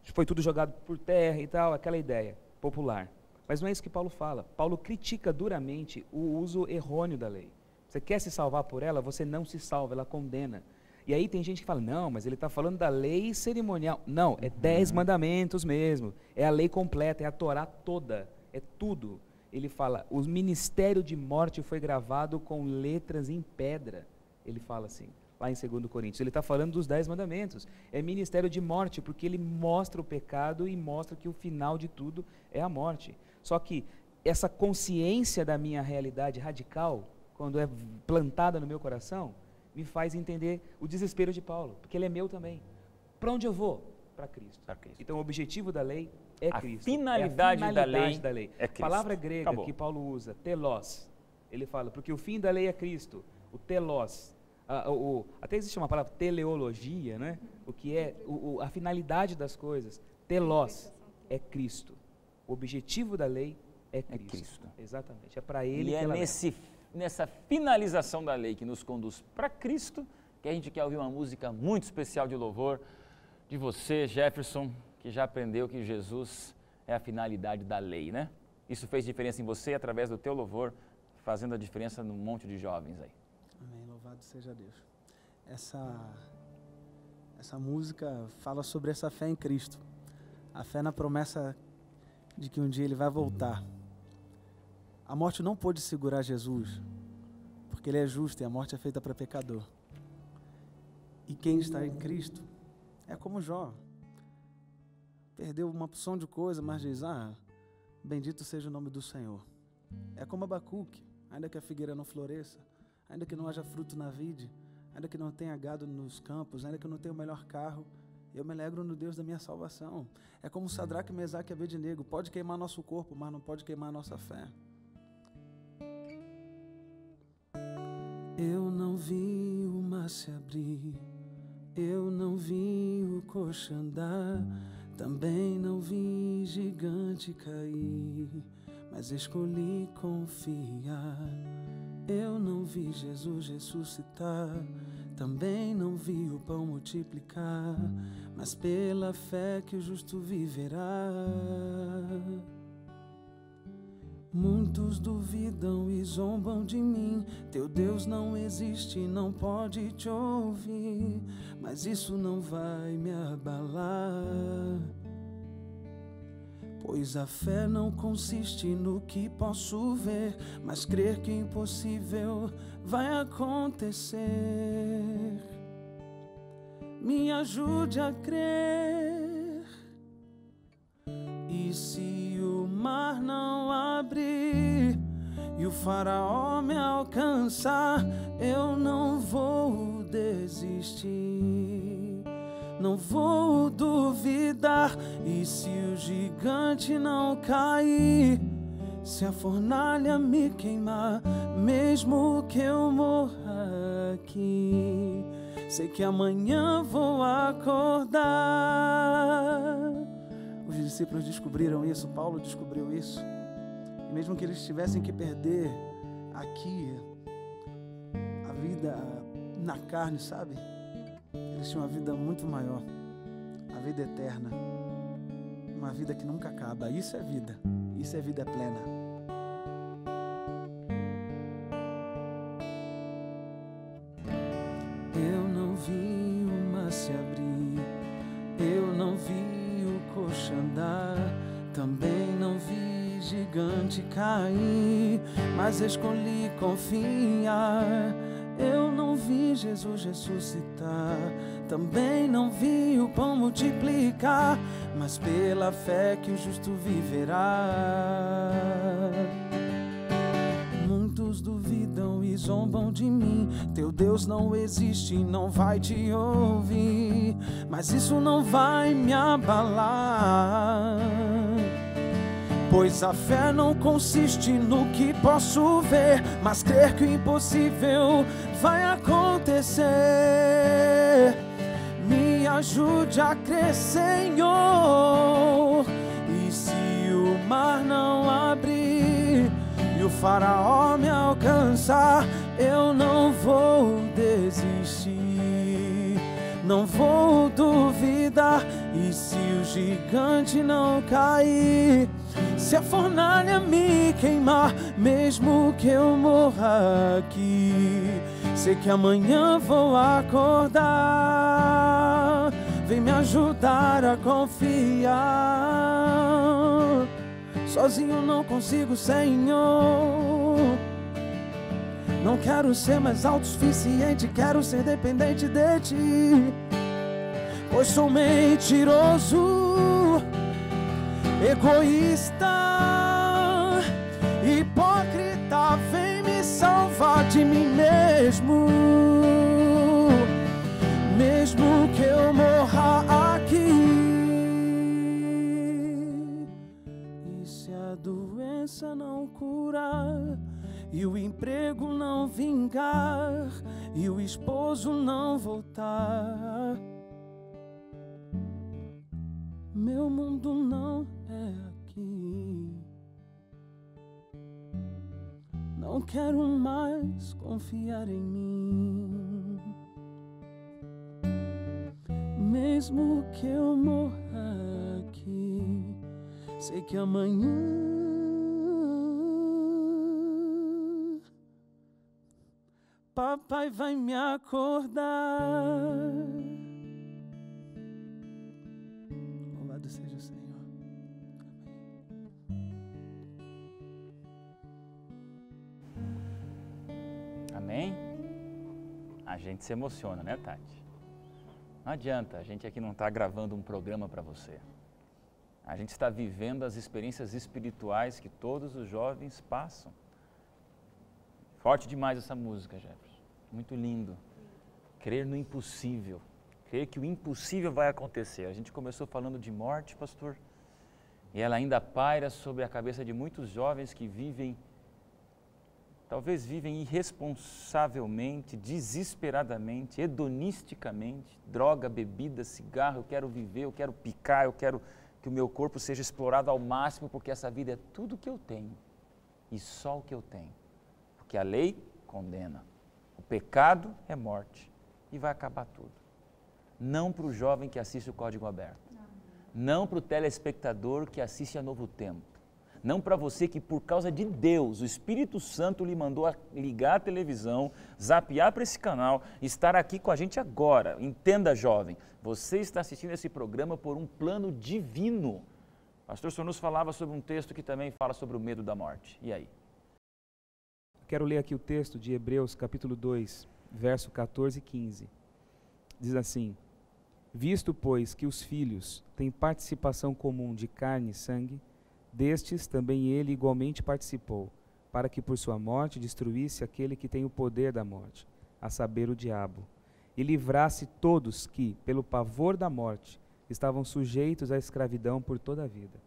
foi tudo jogado por terra e tal, aquela ideia popular. Mas não é isso que Paulo fala. Paulo critica duramente o uso errôneo da lei. Você quer se salvar por ela, você não se salva, ela condena. E aí tem gente que fala, não, mas ele está falando da lei cerimonial. Não, é 10 mandamentos mesmo. É a lei completa, é a Torá toda, é tudo. Ele fala, o ministério de morte foi gravado com letras em pedra. Ele fala assim, lá em 2 Coríntios. Ele está falando dos 10 mandamentos. É ministério de morte, porque ele mostra o pecado e mostra que o final de tudo é a morte. Só que essa consciência da minha realidade radical, quando é plantada no meu coração, me faz entender o desespero de Paulo, porque ele é meu também. Para onde eu vou? Para Cristo. Então o objetivo da lei é Cristo. Finalidade da lei é Cristo. A palavra grega Acabou. que Paulo usa, telos, ele fala, porque o fim da lei é Cristo. O telos, até existe uma palavra, teleologia, né? O que é a finalidade das coisas. Telos é Cristo. O objetivo da lei é Cristo. Exatamente. É para ele e que é ela nessa finalização da lei que nos conduz para Cristo que a gente quer ouvir uma música muito especial de louvor de você, Jefferson, que já aprendeu que Jesus é a finalidade da lei, né? Isso fez diferença em você através do teu louvor, fazendo a diferença num monte de jovens aí. Amém, louvado seja Deus. Essa música fala sobre essa fé em Cristo. A fé na promessa de que um dia Ele vai voltar. A morte não pôde segurar Jesus, porque Ele é justo e a morte é feita para pecador. E quem está em Cristo é como Jó. Perdeu uma porção de coisa, mas diz, bendito seja o nome do Senhor. É como Abacuque, ainda que a figueira não floresça, ainda que não haja fruto na vide, ainda que não tenha gado nos campos, ainda que eu não tenha o melhor carro, eu me alegro no Deus da minha salvação. É como Sadraque, Mesaque e Abednego, pode queimar nosso corpo, mas não pode queimar nossa fé. Eu não vi o mar se abrir, eu não vi o coxo andar, também não vi gigante cair, mas escolhi confiar. Eu não vi Jesus ressuscitar, também não vi o pão multiplicar, mas pela fé que o justo viverá. Muitos duvidam e zombam de mim, teu Deus não existe, não pode te ouvir, mas isso não vai me abalar. Pois a fé não consiste no que posso ver, mas crer que o impossível vai acontecer. Me ajude a crer. E se o mar não abrir e o faraó me alcançar, eu não vou desistir, não vou duvidar. E se o gigante não cair, se a fornalha me queimar, mesmo que eu morra aqui, sei que amanhã vou acordar. Os discípulos descobriram isso, Paulo descobriu isso. E mesmo que eles tivessem que perder aqui a vida na carne, sabe? Eles tinham uma vida muito maior, a vida eterna, uma vida que nunca acaba. Isso é vida plena. Eu não vi o mar se abrir, eu não vi o coxo andar, também não vi gigante cair, mas escolhi confiar. Eu não vi Jesus ressuscitar, também não vi o pão multiplicar, mas pela fé que o justo viverá. Muitos duvidam e zombam de mim, teu Deus não existe, não vai te ouvir, mas isso não vai me abalar. Pois a fé não consiste no que posso ver, mas crer que o impossível vai acontecer. Me ajude a crer, Senhor. E se o mar não abrir e o faraó me alcançar, eu não vou desistir, não vou duvidar. E se o gigante não cair, se a fornalha me queimar, mesmo que eu morra aqui, sei que amanhã vou acordar. Vem me ajudar a confiar. Sozinho não consigo, Senhor. Não quero ser mais autossuficiente, quero ser dependente de Ti. Pois sou mentiroso, egoísta, hipócrita. Vem me salvar de mim mesmo, mesmo que eu morra aqui. E se a doença não curar, e o emprego não vingar, e o esposo não voltar, meu mundo não é aqui. Não quero mais confiar em mim, mesmo que eu morra aqui, sei que amanhã papai vai me acordar. Louvado seja o Senhor. Amém? A gente se emociona, né, Tati? Não adianta, a gente aqui não está gravando um programa para você. A gente está vivendo as experiências espirituais que todos os jovens passam. Forte demais essa música, Jefferson. Muito lindo. Crer no impossível. Crer que o impossível vai acontecer. A gente começou falando de morte, pastor, e ela ainda paira sobre a cabeça de muitos jovens que vivem, talvez vivem irresponsavelmente, desesperadamente, hedonisticamente, droga, bebida, cigarro. Eu quero viver, eu quero picar, eu quero que o meu corpo seja explorado ao máximo, porque essa vida é tudo que eu tenho e só o que eu tenho. Porque a lei condena, o pecado é morte e vai acabar tudo. Não para o jovem que assiste o Código Aberto, não para o telespectador que assiste a Novo Tempo, não para você que por causa de Deus, o Espírito Santo lhe mandou ligar a televisão, zapear para esse canal, estar aqui com a gente agora. Entenda, jovem, você está assistindo esse programa por um plano divino. O pastor Senhor nos falava sobre um texto que também fala sobre o medo da morte. E aí? Quero ler aqui o texto de Hebreus, capítulo 2, verso 14 e 15. Diz assim: visto, pois, que os filhos têm participação comum de carne e sangue, destes também ele igualmente participou, para que por sua morte destruísse aquele que tem o poder da morte, a saber, o diabo, e livrasse todos que, pelo pavor da morte, estavam sujeitos à escravidão por toda a vida.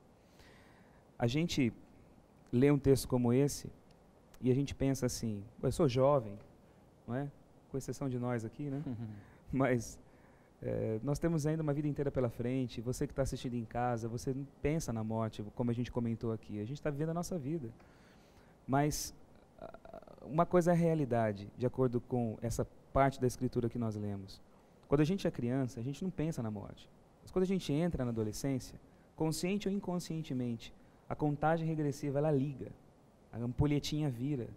A gente lê um texto como esse e a gente pensa assim: eu sou jovem, não é? Com exceção de nós aqui, né? Mas nós temos ainda uma vida inteira pela frente. Você que está assistindo em casa, você não pensa na morte, como a gente comentou aqui. A gente está vivendo a nossa vida. Mas uma coisa é a realidade, de acordo com essa parte da Escritura que nós lemos. Quando a gente é criança, a gente não pensa na morte. Mas quando a gente entra na adolescência, consciente ou inconscientemente, a contagem regressiva, ela liga. A ampulhetinha vira.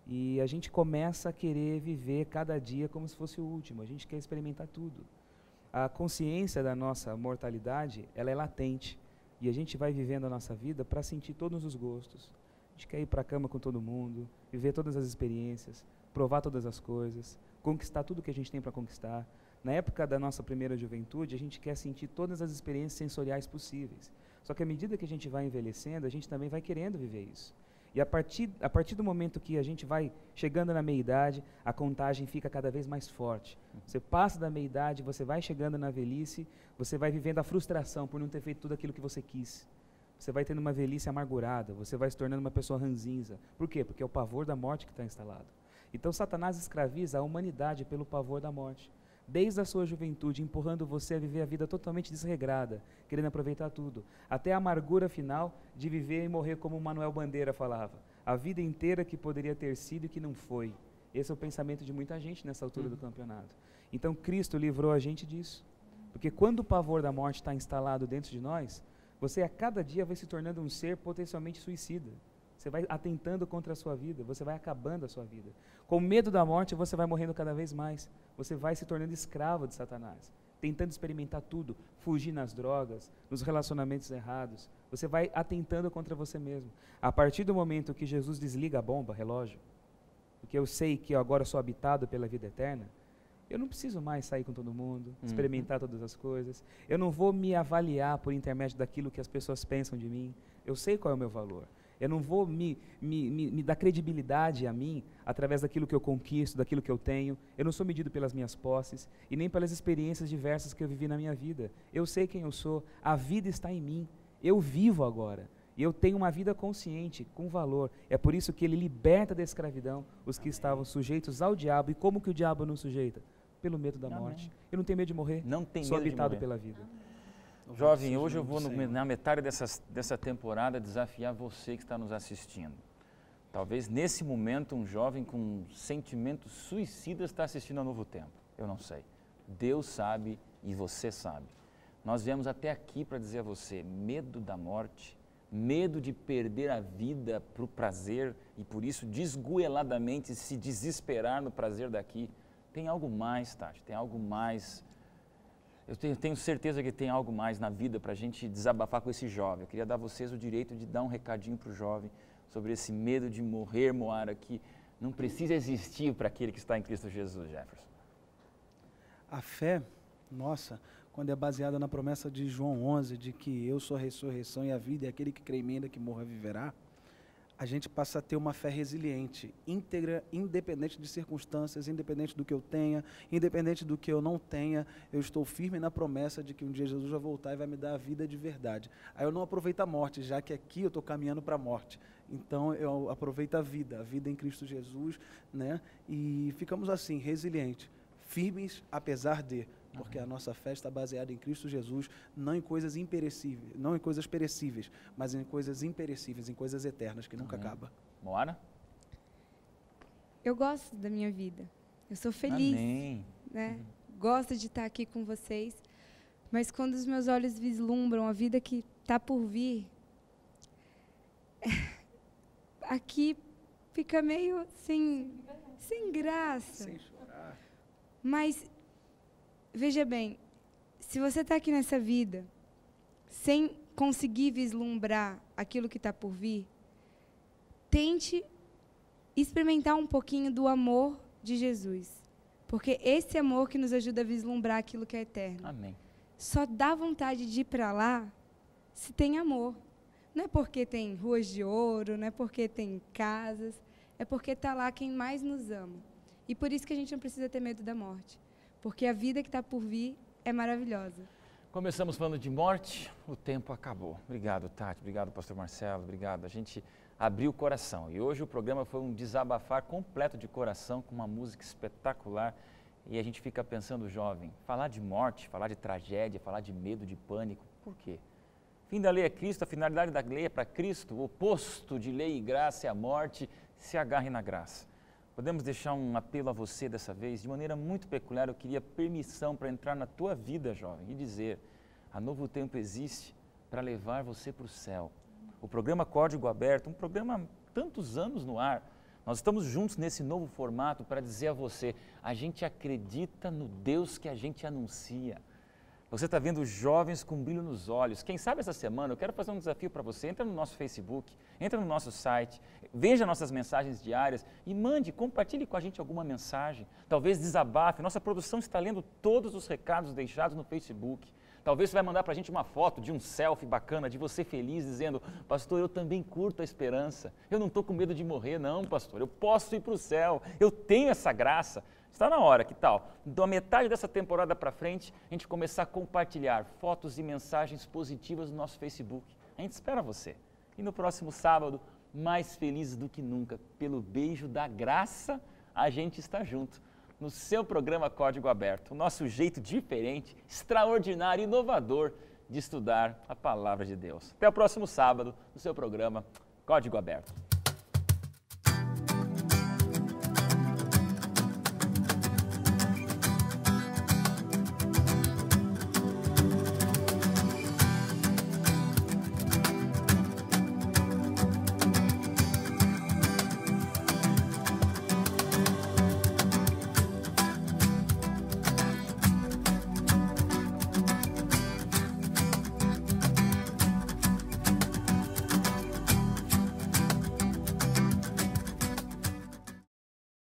E a gente começa a querer viver cada dia como se fosse o último. A gente quer experimentar tudo. A consciência da nossa mortalidade, ela é latente. E a gente vai vivendo a nossa vida para sentir todos os gostos. A gente quer ir para a cama com todo mundo, viver todas as experiências, provar todas as coisas, conquistar tudo que a gente tem para conquistar. Na época da nossa primeira juventude, a gente quer sentir todas as experiências sensoriais possíveis. Só que à medida que a gente vai envelhecendo, a gente também vai querendo viver isso. E a partir do momento que a gente vai chegando na meia-idade, a contagem fica cada vez mais forte. Você passa da meia-idade, você vai chegando na velhice, você vai vivendo a frustração por não ter feito tudo aquilo que você quis. Você vai tendo uma velhice amargurada, você vai se tornando uma pessoa ranzinza. Por quê? Porque é o pavor da morte que está instalado. Então Satanás escraviza a humanidade pelo pavor da morte. desde a sua juventude, empurrando você a viver a vida totalmente desregrada, querendo aproveitar tudo, até a amargura final de viver e morrer como Manuel Bandeira falava, a vida inteira que poderia ter sido e que não foi. Esse é o pensamento de muita gente nessa altura do campeonato. Então Cristo livrou a gente disso, porque quando o pavor da morte está instalado dentro de nós, você a cada dia vai se tornando um ser potencialmente suicida. Você vai atentando contra a sua vida, você vai acabando a sua vida. Com medo da morte, você vai morrendo cada vez mais. Você vai se tornando escravo de Satanás, tentando experimentar tudo, fugir nas drogas, nos relacionamentos errados. Você vai atentando contra você mesmo. A partir do momento que Jesus desliga a bomba, relógio, porque eu sei que eu agora sou habitado pela vida eterna, eu não preciso mais sair com todo mundo, experimentar todas as coisas. Eu não vou me avaliar por intermédio daquilo que as pessoas pensam de mim. Eu sei qual é o meu valor. Eu não vou me dar credibilidade a mim através daquilo que eu conquisto, daquilo que eu tenho. Eu não sou medido pelas minhas posses e nem pelas experiências diversas que eu vivi na minha vida. Eu sei quem eu sou, a vida está em mim. Eu vivo agora. E eu tenho uma vida consciente, com valor. É por isso que ele liberta da escravidão os que estavam sujeitos ao diabo. E como que o diabo não sujeita? Pelo medo da morte. Eu não tenho medo de morrer. Não tem sou medo habitado de morrer. pela vida. Jovem, hoje eu vou na metade dessa temporada desafiar você que está nos assistindo. Talvez nesse momento um jovem com sentimentos suicidas está assistindo a Novo Tempo. Eu não sei. Deus sabe e você sabe. Nós viemos até aqui para dizer a você, medo da morte, medo de perder a vida para o prazer e por isso desgoeladamente se desesperar no prazer daqui. Tem algo mais, Tati, tem algo mais. Eu tenho certeza que tem algo mais na vida para a gente desabafar com esse jovem. Eu queria dar a vocês o direito de dar um recadinho para o jovem sobre esse medo de morrer, Moara, que não precisa existir para aquele que está em Cristo Jesus, Jefferson. A fé, nossa, quando é baseada na promessa de João 11, de que eu sou a ressurreição e a vida, e aquele que crê em mim, ainda que morra, viverá, a gente passa a ter uma fé resiliente, íntegra, independente de circunstâncias, independente do que eu tenha, independente do que eu não tenha, eu estou firme na promessa de que um dia Jesus vai voltar e vai me dar a vida de verdade. Aí eu não aproveito a morte, já que aqui eu estou caminhando para a morte. Então eu aproveito a vida em Cristo Jesus, né? E ficamos assim, resilientes, firmes apesar de... Porque a nossa fé está baseada em Cristo Jesus, não em coisas imperecíveis, não em coisas perecíveis, mas em coisas imperecíveis, em coisas eternas, que nunca acabam. Moara? Eu gosto da minha vida. Eu sou feliz. Amém. Né? Gosto de estar aqui com vocês. Mas quando os meus olhos vislumbram a vida que está por vir, aqui fica meio sem graça. Sem chorar. Mas veja bem, se você está aqui nessa vida sem conseguir vislumbrar aquilo que está por vir, tente experimentar um pouquinho do amor de Jesus. Porque esse amor que nos ajuda a vislumbrar aquilo que é eterno. Amém. Só dá vontade de ir para lá se tem amor. Não é porque tem ruas de ouro, não é porque tem casas, é porque está lá quem mais nos ama. E por isso que a gente não precisa ter medo da morte. Porque a vida que está por vir é maravilhosa. Começamos falando de morte, o tempo acabou. Obrigado, Tati. Obrigado, pastor Marcelo. Obrigado. A gente abriu o coração. E hoje o programa foi um desabafar completo de coração, com uma música espetacular. E a gente fica pensando, jovem, falar de morte, falar de tragédia, falar de medo, de pânico, por quê? O fim da lei é Cristo, a finalidade da lei é para Cristo. O oposto de lei e graça é a morte. Se agarre na graça. Podemos deixar um apelo a você dessa vez, de maneira muito peculiar. Eu queria permissão para entrar na tua vida, jovem, e dizer, a Novo Tempo existe para levar você para o céu. O programa Código Aberto, um programa há tantos anos no ar, nós estamos juntos nesse novo formato para dizer a você, a gente acredita no Deus que a gente anuncia. Você está vendo jovens com brilho nos olhos. Quem sabe essa semana eu quero fazer um desafio para você. Entra no nosso Facebook, entra no nosso site, veja nossas mensagens diárias e compartilhe com a gente alguma mensagem. Talvez desabafe. Nossa produção está lendo todos os recados deixados no Facebook. Talvez você vai mandar para a gente uma foto de um selfie bacana, de você feliz, dizendo, pastor, eu também curto a esperança. Eu não estou com medo de morrer, não, pastor. Eu posso ir para o céu. Eu tenho essa graça. Está na hora, que tal? Da metade dessa temporada para frente, a gente começar a compartilhar fotos e mensagens positivas no nosso Facebook. A gente espera você. E no próximo sábado, mais felizes do que nunca, pelo beijo da graça, a gente está junto. no seu programa Código Aberto, o nosso jeito diferente, extraordinário, inovador de estudar a Palavra de Deus. Até o próximo sábado, no seu programa Código Aberto.